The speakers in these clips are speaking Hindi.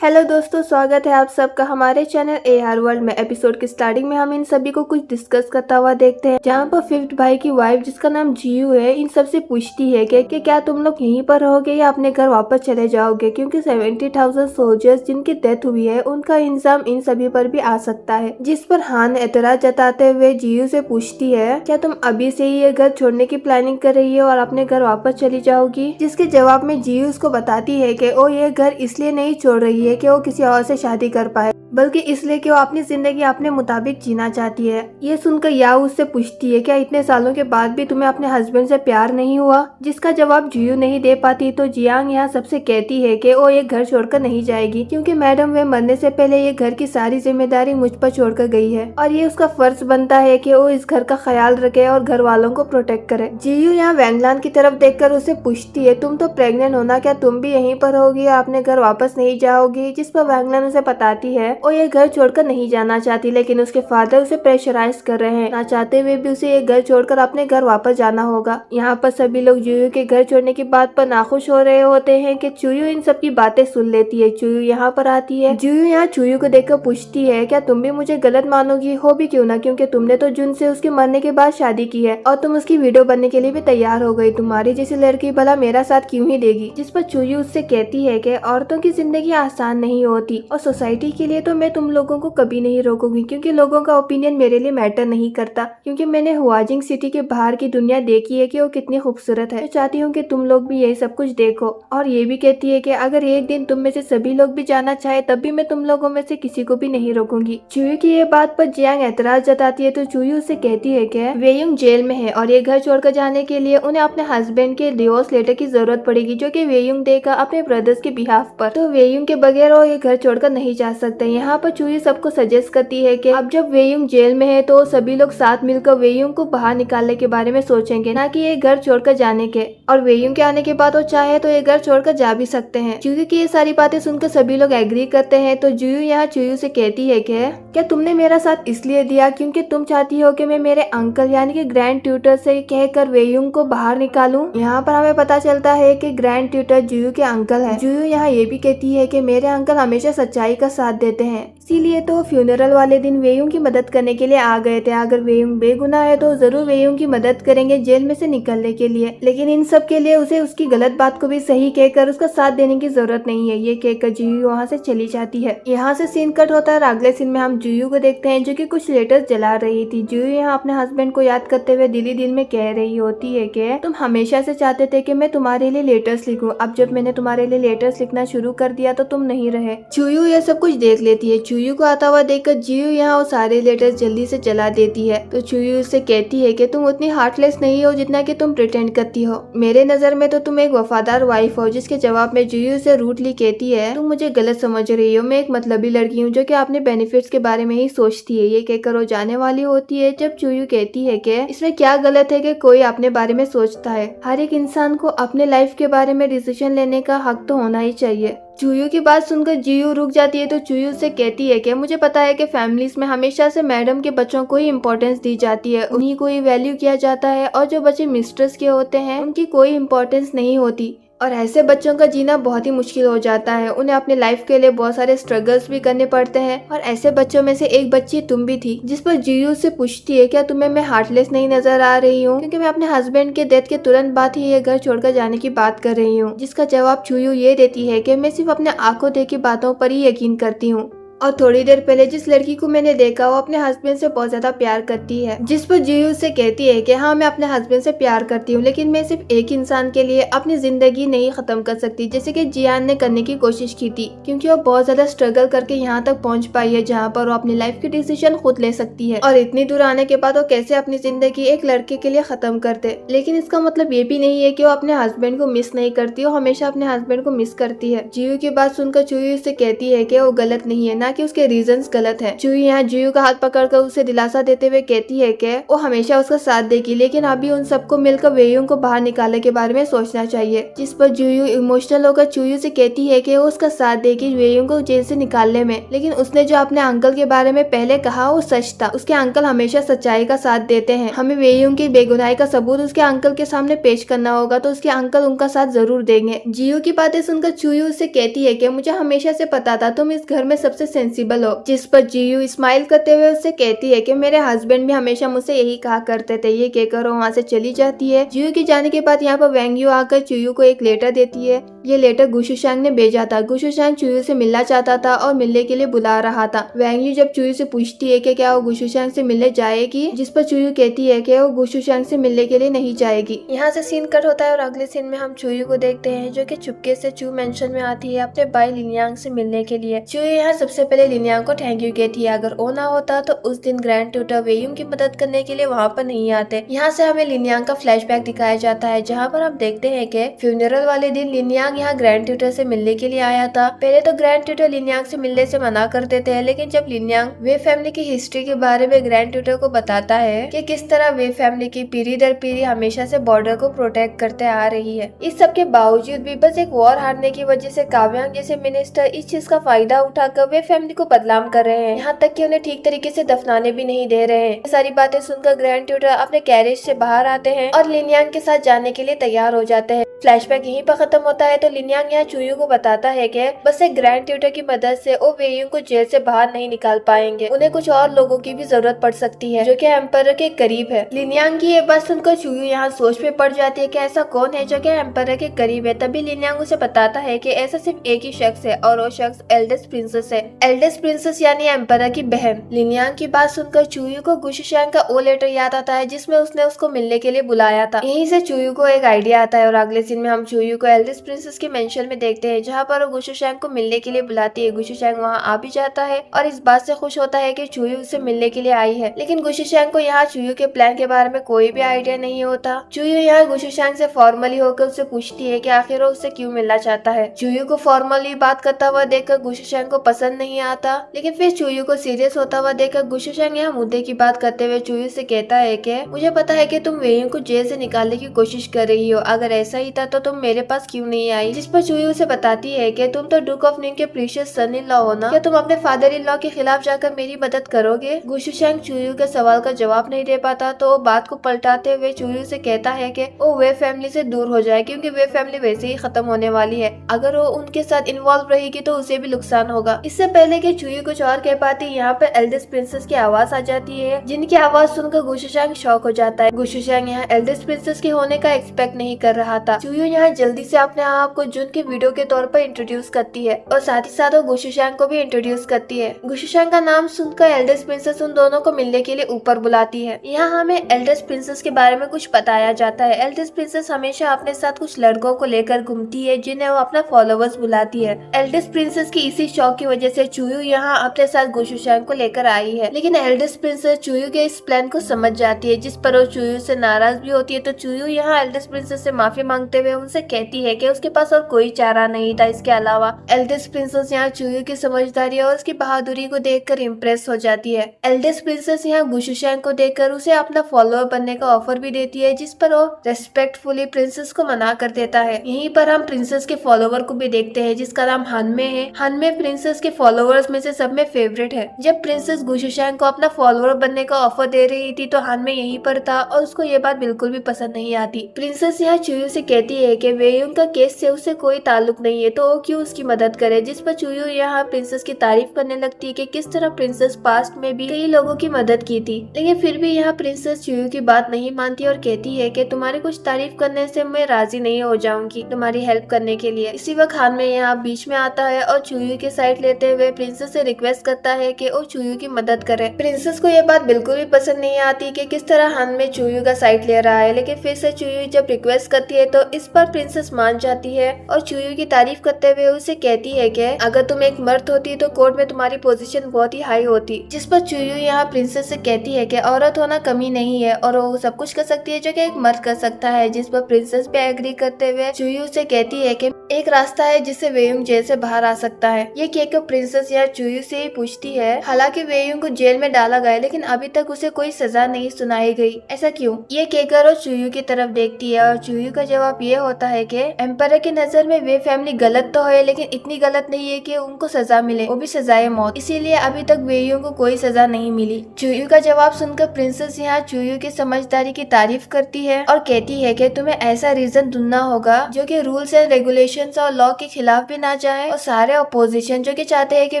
हेलो दोस्तों, स्वागत है आप सबका हमारे चैनल AR वर्ल्ड में। एपिसोड की स्टार्टिंग में हम इन सभी को कुछ डिस्कस करता हुआ देखते हैं, जहां पर फिफ्थ भाई की वाइफ जिसका नाम जीयू है इन सबसे पूछती है कि क्या तुम लोग यहीं पर रहोगे या अपने घर वापस चले जाओगे, क्योंकि 70,000 सोल्जर्स जिनकी डेथ हुई है उनका इंजाम इन सभी पर भी आ सकता है। जिस पर हान एतराज जताते हुए जीयू से पूछती है क्या तुम अभी से ही ये घर छोड़ने की प्लानिंग कर रही हो और अपने घर वापस चली जाओगी, जिसके जवाब में जीयू उसको बताती है कि वो ये घर इसलिए नहीं छोड़ रही है कि वो किसी और से शादी कर पाए, बल्कि इसलिए कि वो अपनी जिंदगी अपने मुताबिक जीना चाहती है। ये सुनकर याओ उससे पूछती है क्या इतने सालों के बाद भी तुम्हें अपने हस्बैंड से प्यार नहीं हुआ, जिसका जवाब जीयू नहीं दे पाती तो जियांग यहाँ सबसे कहती है कि वो ये घर छोड़कर नहीं जाएगी, क्योंकि मैडम वे मरने से पहले ये घर की सारी जिम्मेदारी मुझ पर छोड़कर गई है और ये उसका फर्ज बनता है कि वो इस घर का ख्याल रखे और घर वालों को प्रोटेक्ट करे। जीयू यहाँ वैंगलान की तरफ देखकर उसे पूछती है तुम तो प्रेग्नेंट हो ना, क्या तुम भी यहीं पर होगी और अपने घर वापस नहीं जाओगी, जिस पर वैंगलान उसे बताती है वो ये घर छोड़कर नहीं जाना चाहती, लेकिन उसके फादर उसे प्रेशराइज कर रहे हैं। ना चाहते हुए भी उसे ये घर छोड़कर अपने घर वापस जाना होगा। यहाँ पर सभी लोग चुयू के घर छोड़ने की बात पर नाखुश हो रहे होते हैं कि चुयू इन सब की बातें सुन लेती है। चुयू यहाँ पर आती है। चुयू यहाँ चुयू को देखकर पूछती है क्या तुम भी मुझे गलत मानोगी, हो भी क्यों ना, क्योंकि तुमने तो जुन से उसके मरने के बाद शादी की है और तुम उसकी वीडियो बनने के लिए भी तैयार हो गई। तुम्हारी जैसी लड़की भला मेरा साथ क्यों ही देगी, जिस पर चुयू उससे कहती है कि औरतों की जिंदगी आसान नहीं होती और सोसाइटी के लिए तो मैं तुम लोगों को कभी नहीं रोकूंगी, क्योंकि लोगों का ओपिनियन मेरे लिए मैटर नहीं करता, क्योंकि मैंने हुआजिंग सिटी के बाहर की दुनिया देखी है कि वो कितनी खूबसूरत है। तो चाहती हूँ कि तुम लोग भी यही सब कुछ देखो। और ये भी कहती है कि अगर एक दिन तुम में से सभी लोग भी जाना चाहे तब भी मैं तुम लोगों में से किसी को भी नहीं रोकूंगी। चुयू की ये बात पर जियांग एतराज जताती है तो चुयू उससे कहती है कि वेयुंग जेल में है और ये घर छोड़कर जाने के लिए उन्हें अपने हस्बैंड के डिवोर्स लेटर की जरूरत पड़ेगी, जो कि वेयुंग देगा अपने ब्रदर्स के बिहाफ पर। तो वेयुंग के बगैर वो ये घर छोड़कर नहीं जा सकते। यहाँ पर चुयू सबको सजेस्ट करती है कि अब जब वेयुंग जेल में है तो सभी लोग साथ मिलकर वेयुंग को बाहर निकालने के बारे में सोचेंगे, ना कि ये घर छोड़कर जाने के। और वेयुंग के आने के बाद वो चाहे तो ये घर छोड़कर जा भी सकते हैं। जुयू की ये सारी बातें सुनकर सभी लोग एग्री करते हैं। तो जुयू यहाँ चुयू से कहती है कि क्या तुमने मेरा साथ इसलिए दिया क्योंकि तुम चाहती हो कि मैं मेरे अंकल यानी कि ग्रैंड ट्यूटर से कहकर वेयुंग को बाहर निकालूं। यहाँ पर हमें पता चलता है कि ग्रैंड ट्यूटर जुयू के अंकल है। जुयू यहाँ ये भी कहती है कि मेरे अंकल हमेशा सच्चाई का साथ देते हैं, इसीलिए तो फ्यूनरल वाले दिन वेयुंग की मदद करने के लिए आ गए थे। अगर वेयुंग बेगुनाह है तो जरूर वेयुंग की मदद करेंगे जेल में से निकलने के लिए, लेकिन इन सब के लिए उसे उसकी गलत बात को भी सही कहकर उसका साथ देने की जरूरत नहीं है। ये कहकर जुयू वहाँ से चली जाती है। यहाँ से सीन कट होता है और अगले सीन में हम जुयू को देखते हैं जो कि कुछ लेटर्स जला रही थी। जुयू यहाँ अपने हस्बैंड को याद करते हुए दिली दिल में कह रही होती है कि तुम हमेशा से चाहते थे कि मैं तुम्हारे लिए लेटर्स लिखूं, अब जब मैंने तुम्हारे लिए लेटर्स लिखना शुरू कर दिया तो तुम नहीं रहे। जुयू ये सब कुछ देख लेती है। जुयू को आता हुआ देखकर जियू यहाँ वो सारे लेटर्स जल्दी से जला देती है। तो जुयू उससे कहती है कि तुम उतनी हार्टलेस नहीं हो जितना कि तुम प्रिटेंड करती हो। मेरे नजर में तो तुम एक वफादार वाइफ हो। जिसके जवाब में जुयू से रूटली कहती है तुम मुझे गलत समझ रही हो, मैं एक मतलबी लड़की हूँ जो कि अपने बेनिफिट्स के बारे में ही सोचती है। ये कहकर वो जाने वाली होती है जब जुयू कहती है कि इसमें क्या गलत है कि कोई अपने बारे में सोचता है। हर एक इंसान को अपने लाइफ के बारे में डिसीजन लेने का हक तो होना ही चाहिए। चुयू की बात सुनकर जियू रुक जाती है। तो चुयू से कहती है कि मुझे पता है कि फैमिलीज में हमेशा से मैडम के बच्चों को ही इम्पोर्टेंस दी जाती है, उन्हीं को ही वैल्यू किया जाता है और जो बच्चे मिस्ट्रेस के होते हैं उनकी कोई इम्पोर्टेंस नहीं होती। और ऐसे बच्चों का जीना बहुत ही मुश्किल हो जाता है। उन्हें अपने लाइफ के लिए बहुत सारे स्ट्रगल्स भी करने पड़ते हैं और ऐसे बच्चों में से एक बच्ची तुम भी थी। जिस पर जियू से पूछती है क्या तुम्हें मैं हार्टलेस नहीं नजर आ रही हूँ, क्योंकि मैं अपने हस्बैंड के डेथ के तुरंत बाद ही ये घर छोड़कर जाने की बात कर रही हूँ। जिसका जवाब जुयू ये देती है कि मैं सिर्फ अपने आंखों देखी बातों पर ही यकीन करती हूँ और थोड़ी देर पहले जिस लड़की को मैंने देखा वो अपने हस्बैंड से बहुत ज्यादा प्यार करती है। जिस पर जियू से कहती है कि हाँ मैं अपने हस्बैंड से प्यार करती हूँ, लेकिन मैं सिर्फ एक इंसान के लिए अपनी जिंदगी नहीं खत्म कर सकती, जैसे कि जियान ने करने की कोशिश की थी, क्योंकि वो बहुत ज्यादा स्ट्रगल करके यहाँ तक पहुँच पाई है जहाँ पर वो अपनी लाइफ के डिसीजन खुद ले सकती है। और इतनी दूर आने के बाद वो कैसे अपनी जिंदगी एक लड़के के लिए खत्म करते। लेकिन इसका मतलब ये भी नहीं है कि वो अपने हस्बैंड को मिस नहीं करती, वो हमेशा अपने हस्बैंड को मिस करती है। जियू की बात सुनकर चुयू से कहती है कि वो गलत नहीं है, ना ना कि उसके रीजंस गलत हैं। चूयू यहाँ जियू का हाथ पकड़कर उसे दिलासा देते हुए कहती है कि वो हमेशा उसका साथ देगी, लेकिन अभी उन सबको मिलकर वेयुंग को बाहर निकालने के बारे में सोचना चाहिए। जिस पर जियू इमोशनल होकर चूयू से कहती है कि वो उसका साथ देगी वेयुंग को जेल से निकालने में, लेकिन उसने जो अपने अंकल के बारे में पहले कहा वो सच था। उसके अंकल हमेशा सच्चाई का साथ देते हैं। हमें वेयुंग की बेगुनाही का सबूत उसके अंकल के सामने पेश करना होगा, तो उसके अंकल उनका साथ जरूर देंगे। जियू की बातें सुनकर चूयू उससे कहती है कि मुझे हमेशा से पता था तुम इस घर में सबसे सेंसिबल हो। जिस पर जियू स्माइल करते हुए उससे कहती है कि मेरे हस्बैंड भी हमेशा मुझसे यही कहा करते थे। ये कहकर वो वहाँ से चली जाती है। जियू के जाने के बाद यहाँ पर वैंग यू आकर चूयू को एक लेटर देती है। ये लेटर गुशुशांग ने भेजा था। गुशुशांग चूयू से मिलना चाहता था और मिलने के लिए बुला रहा था। वैंग यू जब चूयू से पूछती है कि क्या वो गुशुशांग से मिलने जाएगी, जिस पर चूयू कहती है कि वो गुशुशांग से मिलने के लिए नहीं जाएगी। यहाँ से सीन कट होता है और अगले सीन में हम चूयू को देखते हैं जो कि चुपके से चू मेंशन में आती है अपने भाई लिनयांग से मिलने के लिए। चूयू यहाँ सबसे पहले लिनयांग को थैंक यू कहती है। अगर वो ना होता तो उस दिन ग्रैंड ट्यूटर वेयुंग की मदद करने के लिए वहाँ पर नहीं आते। यहाँ से हमें लिनयांग का फ्लैशबैक दिखाया जाता है, जहाँ पर हम देखते हैं कि फ्यूनरल वाले दिन लिनयांग यहाँ ग्रैंड ट्यूटर से मिलने के लिए आया था। पहले तो ग्रैंड ट्यूटर लिनयांग से मिलने से मना कर देते हैं, लेकिन जब लिनयांग वे फैमिली की हिस्ट्री के बारे में ग्रैंड ट्यूटर को बताता है कि किस तरह वे फैमिली की पीढ़ी दर पीढ़ी हमेशा से बॉर्डर को प्रोटेक्ट करते आ रही है, इस सब के बावजूद भी बस एक वॉर हारने की वजह से काव्यांग जैसे मिनिस्टर इस चीज का फायदा उठाकर वे फैमिली को बदनाम कर रहे हैं, यहाँ तक कि उन्हें ठीक तरीके से दफनाने भी नहीं दे रहे हैं। सारी बातें सुनकर ग्रैंड ट्यूटर अपने कैरेज से बाहर आते हैं और लिनयांग के साथ जाने के लिए तैयार हो जाते हैं। फ्लैशबैक यहीं पर खत्म होता है तो लिनयांग यहाँ चूयू को बताता है कि बस एक ग्रैंड ट्यूटर की मदद से वो वेयुंग को जेल से बाहर नहीं निकाल पाएंगे, उन्हें कुछ और लोगों की भी जरूरत पड़ सकती है जो कि एम्परर के करीब है। लिनयांग की ये बात सुनकर चूयू यहाँ सोच में पड़ जाती है कि ऐसा कौन है जो कि एम्परर के करीब है। तभी लिनयांग उसे बताता है कि ऐसा सिर्फ एक ही शख्स है और वो शख्स एल्डेस्ट प्रिंसेस है। एल्डेस्ट प्रिंसेस यानी एम्परर की बहन। लिनयांग की बात सुनकर चूयू को गुशुशांग का वो लेटर याद आता है जिसमें उसने उसको मिलने के लिए बुलाया था। यहीं से चूयू को एक आइडिया आता है और अगले सीन में हम चूयू को एल्डेस्ट प्रिंसेस के मेंशन में देखते हैं, जहाँ पर वो गुशुशांग को मिलने के लिए बुलाती है। गुशुशांग वहाँ आ भी जाता है और इस बात से खुश होता है कि चूयू उससे मिलने के लिए आई है, लेकिन गुशुशांग को यहाँ चूयू के प्लान के बारे में कोई भी आइडिया नहीं होता। चूयू यहाँ गुशुशांग से फॉर्मली होकर उससे पूछती है कि आखिर वो उससे क्यों मिलना चाहता है। चूयू को फॉर्मली बात करता हुआ देखकर गुशुशांग को पसंद नहीं आता, लेकिन फिर चूयू को सीरियस होता हुआ देखकर गुशुशांग यहाँ मुद्दे की बात करते हुए चूयू से कहता है कि मुझे पता है कि तुम वेयुंग को जेल से निकालने की कोशिश कर रही हो, अगर ऐसा ही था तो तुम मेरे पास क्यों नहीं आई। जिस पर चूयू उसे बताती है कि तुम तो डुक ऑफ निंग के प्रीशियस सन इन लॉ हो ना, क्या तुम अपने फादर इन लॉ के खिलाफ जाकर मेरी मदद करोगे। गुशुशांग चूयू के सवाल का जवाब नहीं दे पाता तो वो बात को पलटाते हुए चूयू से कहता है कि वो वे फैमिली से दूर हो जाए, क्योंकि वे फैमिली वैसे ही खत्म होने वाली है, अगर वो उनके साथ इन्वॉल्व रहेगी तो उसे भी नुकसान होगा। इससे पहले कि चूयू कुछ और कह पाती यहाँ पर एल्डेस्ट प्रिंसेस की आवाज आ जाती है, जिनकी आवाज सुनकर गुशुशांग शॉक हो जाता है। गुशुशांग यहाँ एल्डेस्ट प्रिंसेस के होने का एक्सपेक्ट नहीं कर रहा था। चूयू यहाँ जल्दी से अपने आप को जुन के वीडियो के तौर पर इंट्रोड्यूस करती है और साथ ही साथ वो गुशुशांग को भी इंट्रोड्यूस करती है। गुशुशांग का नाम सुनकर एल्डेस्ट प्रिंसेस उन दोनों को मिलने के लिए ऊपर बुलाती है। यहाँ हमें एल्डेस्ट प्रिंसेस के बारे में कुछ बताया जाता है। एल्डेस्ट प्रिंसेस हमेशा अपने साथ कुछ लड़कों को लेकर घूमती है जिन्हें वो अपना फॉलोवर्स बुलाती है। एल्डेस्ट प्रिंसेस की इसी शौक की वजह से चूयू यहाँ अपने साथ गुशुशांग को लेकर आई है, लेकिन एल्डेस्ट प्रिंसेस चूयू के इस प्लान को समझ जाती है, जिस पर वो चूयू से नाराज भी होती है। तो चूयू यहाँ एल्डेस्ट प्रिंसेस से माफी मांगते हुए उनसे कहती है कि उसके पास और कोई चारा नहीं था इसके अलावा। एल्डेस्ट प्रिंसेस यहाँ चूयू की समझदारी और उसकी बहादुरी को देखकर इम्प्रेस हो जाती है। एल्डेस्ट प्रिंसेस यहाँ गुशुशांग को देखकर उसे अपना फॉलोअर बनने का ऑफर भी देती है, जिस पर वो रेस्पेक्टफुली प्रिंसेस को मना कर देता है। यहीं पर हम प्रिंसेस के फॉलोवर को भी देखते हैं जिसका नाम हानमे है। हानमे प्रिंसेस के फॉलोवर्स में से सब में फेवरेट है। जब प्रिंसेस गुशुशांग को अपना फॉलोअर बनने का ऑफर दे रही थी तो हानमे यहीं पर था और उसको ये बात बिल्कुल भी पसंद नहीं आती। प्रिंसेस यहाँ चूयू से कहती है कि वेयुंग का केस से उसे कोई ताल्लुक नहीं है तो वो क्यों उसकी मदद करे, जिस पर चूयू यहाँ प्रिंसेस की तारीफ करने लगती है कि किस तरह प्रिंसेस पास्ट में भी कई लोगों की मदद की थी। लेकिन फिर भी यहाँ प्रिंसेस चूयू की बात नहीं मानती और कहती है कि तुम्हारी कुछ तारीफ करने से मैं राजी नहीं हो जाऊंगी तुम्हारी हेल्प करने के लिए। इसी वक्त हानमे यहाँ बीच में आता है और चूयू की साइड लेते हुए प्रिंसेस से रिक्वेस्ट करता है कि वो चूयू की मदद करे। प्रिंसेस को ये बात बिल्कुल भी पसंद नहीं आती कि किस तरह हानमे चूयू का साइड ले रहा है, लेकिन फिर से चूयू जब रिक्वेस्ट करती है तो इस पर प्रिंसेस मान जाती है और चूयू की तारीफ करते हुए उसे कहती है कि अगर तुम एक मर्द होती तो कोर्ट में तुम्हारी पोजीशन बहुत ही हाई होती। जिस पर चूयू यहाँ प्रिंसेस से कहती है कि औरत होना कमी नहीं है और वो सब कुछ कर सकती है जो कि एक मर्द कर सकता है, जिस पर प्रिंसेस पे एग्री करते हुए चूयू से कहती है कि एक रास्ता है जिससे वेयुंग जेल से बाहर आ सकता है। ये केको प्रिंसेस या चुयू से ही पूछती है। हालांकि वेयुंग को जेल में डाला गया लेकिन अभी तक उसे कोई सजा नहीं सुनाई गई, ऐसा क्यों? ये केकर और चुयू की तरफ देखती है और चुयू का जवाब ये होता है कि एम्पायर की नजर में वे फैमिली गलत तो है लेकिन इतनी गलत नहीं है कि उनको सजा मिले, वो भी सजाए मौत। इसीलिए अभी तक वेयुंग को कोई सजा नहीं मिली। चुयू का जवाब सुनकर प्रिंसेस यहाँ चुयू की समझदारी की तारीफ करती है और कहती है कि तुम्हें ऐसा रीजन ढूंढना होगा जो कि रूल्स एंड रेगुलेशन और लॉ के खिलाफ भी ना जाए और सारे अपोजिशन जो कि चाहते हैं कि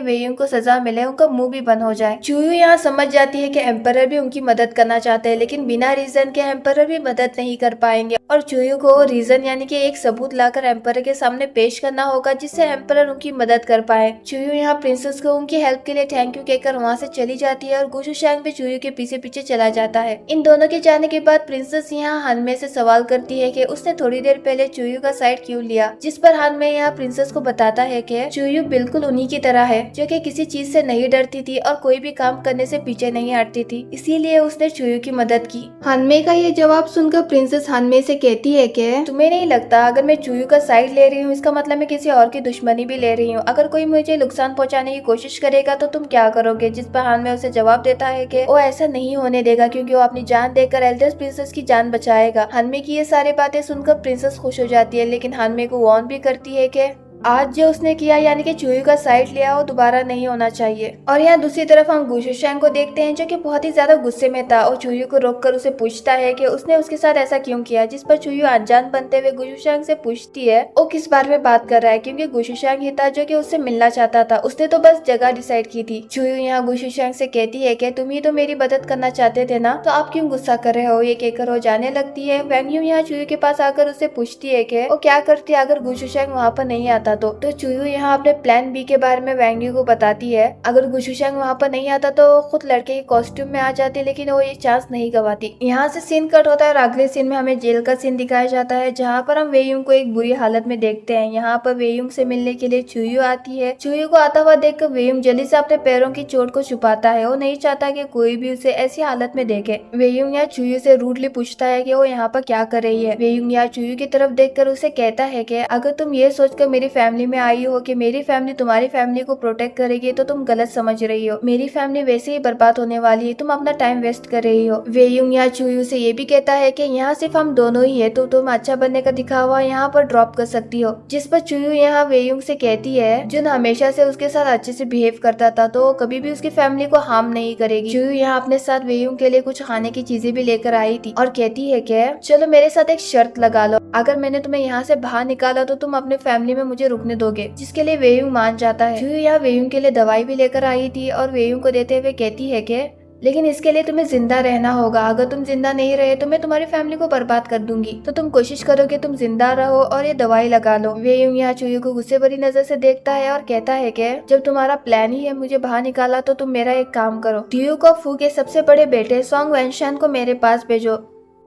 वेयुंग को सजा मिले उनका मुंह भी बंद हो जाए। चुयू यहाँ समझ जाती है कि एम्पायर भी उनकी मदद करना चाहते हैं लेकिन बिना रीजन के एम्पायर भी मदद नहीं कर पाएंगे और चुयू को रीजन यानी कि एक सबूत लाकर एम्पायर के सामने पेश करना होगा जिससे एम्पायर उनकी मदद कर पाए। चुयू यहाँ प्रिंसेस को उनकी हेल्प के लिए थैंक यू कहकर वहाँ से चली जाती है और गुशुशैंग भी चुयू के पीछे पीछे चला जाता है। इन दोनों के जाने के बाद प्रिंसेस यहाँ हानमे से सवाल करती है कि उसने थोड़ी देर पहले चुयू का साइड क्यों लिया, जिस पर हानमे यहाँ प्रिंसेस को बताता है कि चुयू बिल्कुल उन्हीं की तरह है जो कि किसी चीज से नहीं डरती थी और कोई भी काम करने से पीछे नहीं हटती थी, इसीलिए उसने चुयू की मदद की। हानमे का ये जवाब सुनकर प्रिंसेस हानमे से कहती है कि तुम्हें नहीं लगता अगर मैं चुयू का साइड ले रही हूँ इसका मतलब मैं किसी और की दुश्मनी भी ले रही हूँ, अगर कोई मुझे नुकसान पहुँचाने की कोशिश करेगा तो तुम क्या करोगे? जिस पर हानमे उसे जवाब देता है कि वो ऐसा नहीं होने देगा क्योंकि वो अपनी जान देकर एल्डर प्रिंसेस की जान बचाएगा। हानमे की ये सारी बातें सुनकर प्रिंसेस खुश हो जाती है लेकिन हानमे को वार्न भी करती है कि आज जो उसने किया यानी कि चुयू का साइड लिया वो दोबारा नहीं होना चाहिए। और यहाँ दूसरी तरफ हम गुशुशैंग को देखते हैं जो कि बहुत ही ज्यादा गुस्से में था और चुयू को रोककर उसे पूछता है कि उसने उसके साथ ऐसा क्यों किया, जिस पर चुयू अनजान बनते हुए गुशुशैंग से पूछती है वो किस बारे में बात कर रहा है क्योंकि गुशुशैंग ही था जो कि उससे मिलना चाहता था, उसने तो बस जगह डिसाइड की थी। चुयू यहाँ गुशुशैंग से कहती है कि तुम ही तो मेरी मदद करना चाहते थे ना, तो आप क्यों गुस्सा कर रहे हो? ये कहकर वो जाने लगती है। वेंग्यू यहाँ चुयू के पास आकर उससे पूछती है कि वो क्या करती अगर गुशुशैंग वहाँ पर नहीं आता तो चुयू यहाँ अपने प्लान बी के बारे में वेंग्यू को बताती है। अगर गुशुशैंग वहाँ पर नहीं आता तो खुद लड़के के कॉस्ट्यूम में आ जाती लेकिन वो ये चांस नहीं गवाती। यहाँ से सीन कट होता है और अगले सीन में हमें जेल का सीन दिखाया जाता है जहाँ पर हम वेयुंग को एक बुरी हालत में देखते हैं। यहाँ पर वेयुंग से मिलने के लिए चुयू आती है। चुयू को आता हुआ देखकर वेयुंग जल्दी से अपने पैरों की चोट को छुपाता है, वो नहीं चाहता कि कोई भी उसे ऐसी हालत में देखे। वेयुंग यहाँ चुयू से रूडली पूछता है कि वो यहाँ पर क्या कर रही है। वेयुंग यहाँ चुयू की तरफ देखकर उसे कहता है कि अगर तुम ये सोचकर मेरी फैमिली में आई हो कि मेरी फैमिली तुम्हारी फैमिली को प्रोटेक्ट करेगी तो तुम गलत समझ रही हो। मेरी फैमिली वैसे ही बर्बाद होने वाली है, तुम अपना टाइम वेस्ट कर रही हो। वेयुंग यहाँ चुयू से ये भी कहता है कि यहाँ सिर्फ हम दोनों ही है तो तुम अच्छा बनने का दिखावा यहाँ पर ड्रॉप कर सकती हो, जिस पर चुयू यहाँ वेयुंग से कहती है जुन हमेशा से उसके साथ अच्छे से बिहेव करता था तो कभी भी उसकी फैमिली को हार्म नहीं करेगी। चुयू यहाँ अपने साथ वेयुंग के लिए कुछ खाने की चीजें भी लेकर आई थी और कहती है कि चलो मेरे साथ एक शर्त लगा लो, अगर मैंने तुम्हें यहाँ से बाहर निकाला तो तुम अपने फैमिली में मुझे रुकने दोगे, जिसके लिए वेयुंग मान जाता है। चुयू यहाँ वेयुंग के लिए दवाई भी लेकर आई थी और वेयुंग को देते हुए कहती है कि लेकिन इसके लिए तुम्हें जिंदा रहना होगा, अगर तुम जिंदा नहीं रहे तो मैं तुम्हारी फैमिली को बर्बाद कर दूंगी, तो तुम कोशिश करो कि तुम जिंदा रहो और ये दवाई लगा लो। वेयुंग यहाँ चुयू को गुस्से भरी नजर से देखता है और कहता है कि जब तुम्हारा प्लान ही है मुझे बाहर निकाला तो तुम मेरा एक काम करो, ड्यूक ऑफ फू के सबसे बड़े बेटे सोंग वेनशन को मेरे पास भेजो,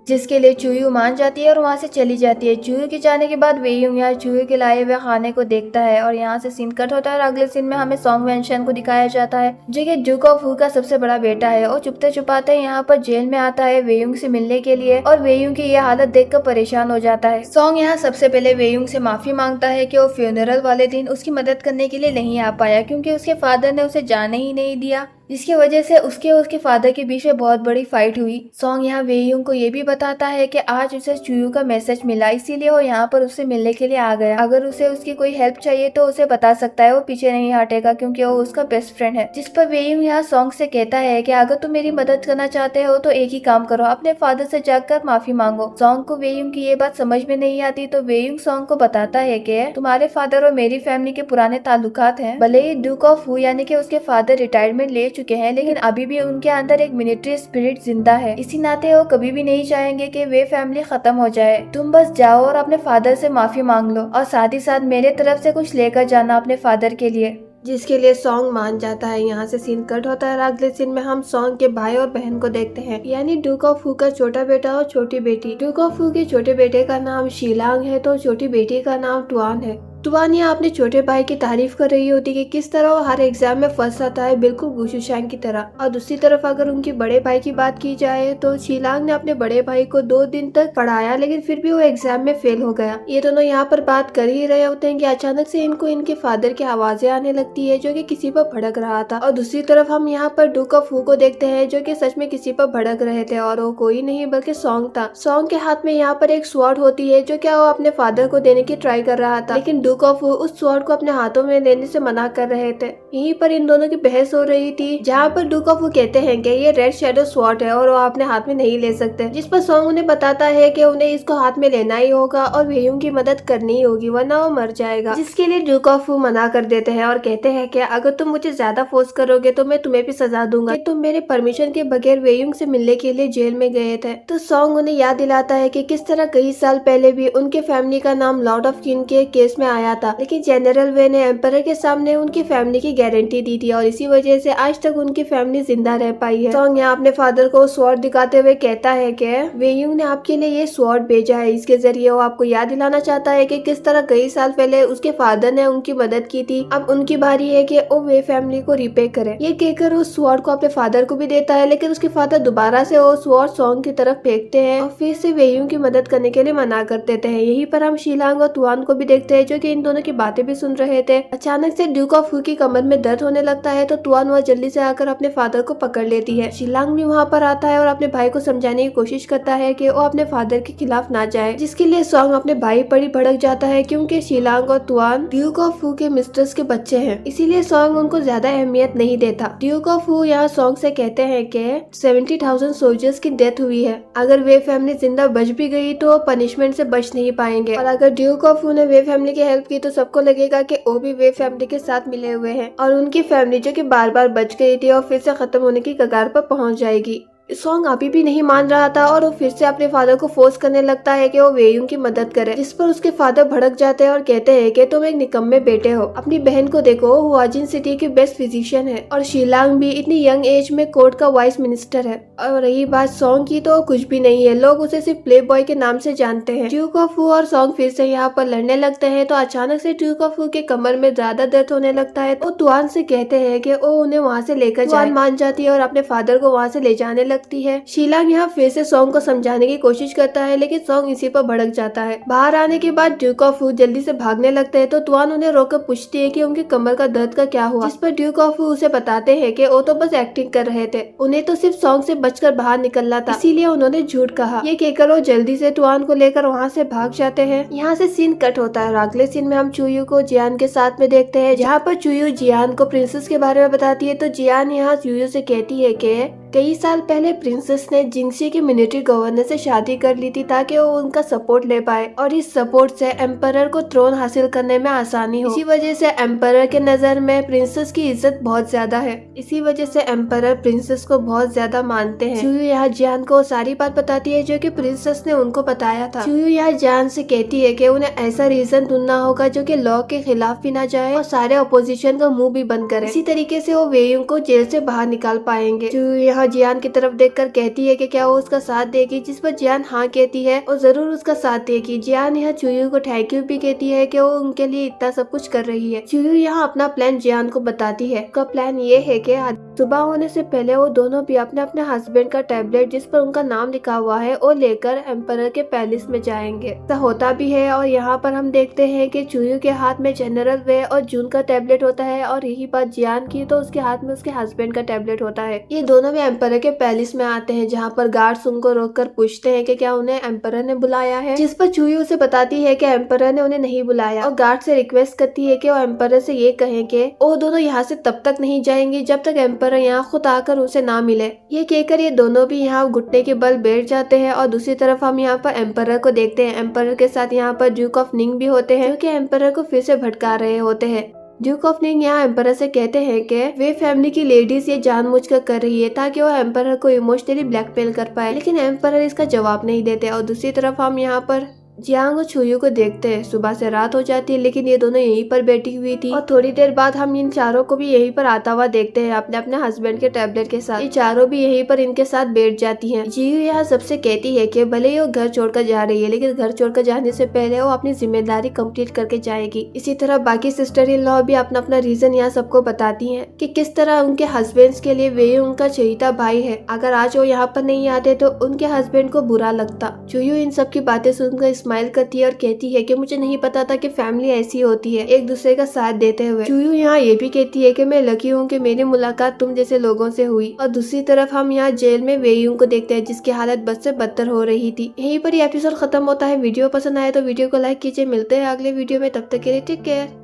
जिसके लिए चुयू मान जाती है और वहाँ से चली जाती है। चुयू के जाने के बाद वेयुंग यहाँ चुयू के लाए हुए खाने को देखता है और यहाँ से सीन कट होता है और अगले सीन में हमें सोंग वेनशन को दिखाया जाता है जो कि ड्यूक ऑफ फू का सबसे बड़ा बेटा है और चुपते छुपाते यहाँ पर जेल में आता है वेयुंग से मिलने के लिए और वेयुंग की यह हालत देखकर परेशान हो जाता है। सोंग यहाँ सबसे पहले वेयुंग से माफी मांगता है कि वो फ्यूनरल वाले दिन उसकी मदद करने के लिए नहीं आ पाया क्योंकि उसके फादर ने उसे जाने ही नहीं दिया, जिसकी वजह से उसके फादर के बीच में बहुत बड़ी फाइट हुई। सोंग यहाँ वेयुंग को ये भी बताता है कि आज उसे चुयू का मैसेज मिला, इसीलिए वो यहाँ पर उससे मिलने के लिए आ गया। अगर उसे उसकी कोई हेल्प चाहिए तो उसे बता सकता है, वो पीछे नहीं हटेगा क्योंकि वो उसका बेस्ट फ्रेंड है। जिस पर वेयुंग यहाँ सोंग से कहता है कि अगर तुम मेरी मदद करना चाहते हो तो एक ही काम करो, अपने फादर से जाकर माफी मांगो। सोंग को वेयुंग की ये बात समझ में नहीं आती तो वेयुंग सोंग को बताता है कि तुम्हारे फादर और मेरी फैमिली के पुराने ताल्लुकात हैं। भले ही ड्यूक ऑफ फू यानी कि उसके फादर रिटायरमेंट ले चुके हैं लेकिन अभी भी उनके अंदर एक मिलिट्री स्पिरिट जिंदा है, इसी नाते वो कभी भी नहीं चाहेंगे कि वे फैमिली खत्म हो जाए। तुम बस जाओ और अपने फादर से माफी मांग लो और साथ ही साथ मेरे तरफ से कुछ लेकर जाना अपने फादर के लिए, जिसके लिए सोंग मान जाता है। यहाँ से सीन कट होता है और अगले सीन में हम सोंग के भाई और बहन को देखते हैं, यानी ड्यूक ऑफ फू का छोटा बेटा और छोटी बेटी। ड्यूक ऑफ फू के छोटे बेटे का नाम शिलांग है तो छोटी बेटी का नाम टुआन है। तुआन यहाँ अपने छोटे भाई की तारीफ कर रही होती कि किस तरह वो हर एग्जाम में फर्स्ट आता है, बिल्कुल गुशुशान की तरह। और दूसरी तरफ अगर उनके बड़े भाई की बात की जाए तो शीलांग ने अपने बड़े भाई को 2 दिन तक पढ़ाया, लेकिन फिर भी वो एग्जाम में फेल हो गया। ये दोनों यहाँ पर बात कर ही रहे होते हैं कि अचानक से इनको इनके फादर की आवाजें आने लगती है जो कि किसी पर भड़क रहा था। और दूसरी तरफ हम यहाँ पर डूक ऑफ वू को देखते हैं जो कि सच में किसी पर भड़क रहे थे, और वो कोई नहीं बल्कि सॉन्ग था। सॉन्ग के हाथ में यहाँ पर एक स्वॉर्ड होती है जो क्या वो अपने फादर को देने की ट्राई कर रहा था, लेकिन डूक ऑफ वू उस स्वॉर्ड को अपने हाथों में लेने से मना कर रहे थे। यहीं पर इन दोनों की बहस हो रही थी, जहाँ पर डूक ऑफ वू कहते हैं कि ये रेड शैडो स्वॉर्ड है और वो अपने हाथ में नहीं ले सकते, जिस पर सॉन्ग उन्हें बताता है कि उन्हें इसको हाथ में लेना ही होगा और वेयुंग की मदद करनी ही होगी वरना वो मर जाएगा। जिसके लिए डूक ऑफ वू मना कर देते हैं और कहते हैं कि अगर तुम मुझे ज्यादा फोर्स करोगे तो मैं तुम्हें भी सजा दूंगा कि तुम मेरे परमिशन के बगैर वेयुंग से मिलने के लिए जेल में गए थे। तो सॉन्ग उन्हें याद दिलाता है कि किस तरह कई साल पहले भी उनके फैमिली का नाम लॉर्ड ऑफ किन के केस में आया था, लेकिन जनरल वे ने एम्परर के सामने उनकी फैमिली की गारंटी दी थी और इसी वजह से आज तक उनकी फैमिली जिंदा रह पाई है। सॉन्ग यहाँ अपने फादर को स्वॉर्ड दिखाते हुए कहता है कि वेयुंग ने आपके लिए ये स्वॉर्ड भेजा है, इसके जरिए वो आपको याद दिलाना चाहता है कि किस तरह कई साल पहले उसके फादर ने उनकी मदद की थी। अब उनकी बारी है कि वो वे फैमिली को रिपे करे। ये कहकर उस स्वॉर्ड को अपने फादर को भी देता है, लेकिन उसके फादर दोबारा से वो स्वॉर्ड सॉन्ग की तरफ फेंकते हैं और फिर से वेयुंग की मदद करने के लिए मना कर देते हैं। यहीं पर हम शीलांग और तुआन को भी देखते हैं जो कि इन दोनों की बातें भी सुन रहे थे। अचानक से ड्यूक ऑफ वू की कमर में दर्द होने लगता है तो तुआन वह जल्दी से आकर अपने फादर को पकड़ लेती है। शीलांग भी वहाँ पर आता है और अपने भाई को समझाने की कोशिश करता है कि वो अपने फादर के खिलाफ ना जाए, जिसके लिए सॉन्ग अपने भाई पर ही भड़क जाता है क्योंकि शीलांग और तुआन ड्यूक ऑफ वू के मिस्ट्रेस के बच्चे हैं, इसीलिए सॉन्ग उनको ज्यादा अहमियत नहीं देता। ड्यूक ऑफ वू यहाँ सॉन्ग से कहते हैं कि 70,000 सोल्जर्स की डेथ हुई है, अगर वे फैमिली जिंदा बच भी गई तो पनिशमेंट से बच नहीं पाएंगे, और अगर ड्यूक ऑफ वू ने वे फैमिली की हेल्प की तो सबको लगेगा कि वो भी वे फैमिली के साथ मिले हुए हैं और उनकी फैमिली जो कि बार बार बच गई थी और फिर से खत्म होने की कगार पर पहुंच जाएगी। सॉन्ग अभी भी नहीं मान रहा था और वो फिर से अपने फादर को फोर्स करने लगता है कि वो वेयुंग की मदद करे, जिस पर उसके फादर भड़क जाते हैं और कहते हैं कि तुम एक निकम्मे बेटे हो, अपनी बहन को देखो, वो हुआजिन सिटी की बेस्ट फिजिशियन है और शीलांग भी इतनी यंग एज में कोर्ट का वाइस मिनिस्टर है। और रही बात सॉन्ग की तो कुछ भी नहीं है, लोग उसे सिर्फ प्ले बॉय के नाम से जानते हैं। ड्यूक ऑफ वू और सॉन्ग फिर से यहाँ पर लड़ने लगते हैं तो अचानक से ड्यूक ऑफ वू के कमर में ज्यादा दर्द होने लगता है तो तुआन से कहते हैं कि वो उन्हें वहाँ से लेकर जाए। तुआन मान जाती है और अपने फादर को वहाँ से ले जाने लगती है। शीलांग यहाँ फिर से सॉन्ग को समझाने की कोशिश करता है, लेकिन सॉन्ग इसी पर भड़क जाता है। बाहर आने के बाद ड्यूक ऑफ वू जल्दी से भागने लगते हैं तो तुआन उन्हें रोककर पूछती है कि उनकी कमर का दर्द का क्या हुआ, जिस पर ड्यूक ऑफ वू उसे बताते हैं कि वो तो बस एक्टिंग कर रहे थे, उन्हें तो सिर्फ सॉन्ग से बचकर बाहर निकलना था, इसीलिए उन्होंने झूठ कहा। ये कहकर वो जल्दी से तुआन को लेकर वहाँ से भाग जाते हैं। यहाँ से सीन कट होता है और अगले सीन में हम चुयू को जियान के साथ में देखते हैं, जहाँ पर चुयू जियान को प्रिंसेस के बारे में बताती है तो जियान यहाँ चुयू से कहती है कि कई साल पहले प्रिंसेस ने जिंगशी के मिलिट्री गवर्नर से शादी कर ली थी ताकि वो उनका सपोर्ट ले पाए और इस सपोर्ट से एम्परर को थ्रोन हासिल करने में आसानी हो। इसी वजह से एम्परर के नजर में प्रिंसेस की इज्जत बहुत ज्यादा है, इसी वजह से एम्परर प्रिंसेस को बहुत ज्यादा मानते हैं। चुयू यहाँ जियान को सारी बात बताती है जो कि प्रिंसेस ने उनको बताया था। चुयू यहाँ जियान से कहती है कि उन्हें ऐसा रीजन ढूंढना होगा जो कि लॉ के खिलाफ भी ना जाए और सारे अपोजिशन का मुंह भी बंद करे, इसी तरीके से वो वेयुंग को जेल से बाहर निकाल पाएंगे। चुयू जियान की तरफ देखकर कहती है कि क्या वो उसका साथ देगी, जिस पर जियान हाँ कहती है और जरूर उसका साथ देगी। जियान यहाँ चुयू को थैंक यू भी कहती है कि वो उनके लिए इतना सब कुछ कर रही है। चुयू यहाँ अपना प्लान जियान को बताती है। उसका प्लान ये है कि सुबह होने से पहले वो दोनों भी अपने अपने हस्बैंड का टैबलेट जिस पर उनका नाम लिखा हुआ है वो लेकर एम्परर के पैलेस में जाएंगे। ऐसा होता भी है और यहाँ पर हम देखते हैं कि चुयू के हाथ में जनरल वे और जून का टैबलेट होता है और यही बात जियान की तो उसके हाथ में उसके हस्बैंड का टैबलेट होता है। ये दोनों भी एम्परर के पैलेस में आते हैं, जहाँ पर गार्ड्स उनको रोककर पूछते हैं कि क्या उन्हें एम्परर ने बुलाया है, जिस पर चुयू उसे बताती है कि एम्परर ने उन्हें नहीं बुलाया और गार्ड से रिक्वेस्ट करती है कि वो एम्परर से ये कहें कि वो दोनों यहाँ से तब तक नहीं जाएंगे जब तक एम्परर यहाँ खुद आकर उसे ना मिले। ये कहकर ये दोनों भी यहाँ घुटने के बल बैठ जाते हैं और दूसरी तरफ हम यहाँ पर एम्परर को देखते हैं। एम्परर के साथ यहाँ पर ड्यूक ऑफ निंग भी होते हैं जो कि एम्परर को फिर से भटका रहे होते हैं। ड्यूक ऑफ निंग यहाँ एम्परर से कहते हैं कि वे फैमिली की लेडीज ये जानबूझकर कर रही है ताकि वो एम्परर को इमोशनली ब्लैकमेल कर पाए, लेकिन एम्परर इसका जवाब नहीं देते। और दूसरी तरफ हम यहाँ पर जियांग और छुयू को देखते हैं। सुबह से रात हो जाती है लेकिन ये दोनों यहीं पर बैठी हुई थी और थोड़ी देर बाद हम इन चारों को भी यहीं पर आता हुआ देखते हैं अपने अपने हस्बैंड के टैबलेट के साथ। ये चारों भी यहीं पर इनके साथ बैठ जाती हैं। जियू यहाँ सबसे कहती है कि भले ही वो घर छोड़कर जा रही है लेकिन घर छोड़कर जाने से पहले वो अपनी जिम्मेदारी कंप्लीट करके जाएगी। इसी तरह बाकी सिस्टर इन लॉ भी अपना अपना रीजन यहाँ सबको बताती हैं कि किस तरह उनके हस्बैंड्स के लिए वे उनका चहेता भाई है। अगर आज वो यहाँ पर नहीं आते तो उनके हस्बैंड को बुरा लगता। चुयू इन सब की बातें सुनकर स्माइल करती है और कहती है कि मुझे नहीं पता था कि फैमिली ऐसी होती है, एक दूसरे का साथ देते हुए। चुयू यहाँ ये भी कहती है कि मैं लकी हूँ कि मेरी मुलाकात तुम जैसे लोगों से हुई। और दूसरी तरफ हम यहाँ जेल में वेयूं को देखते हैं जिसकी हालत बद से बदतर हो रही थी। यहीं पर ये एपिसोड खत्म होता है। वीडियो पसंद आए तो वीडियो को लाइक कीजिए। मिलते हैं अगले वीडियो में, तब तक के लिए टेक केयर।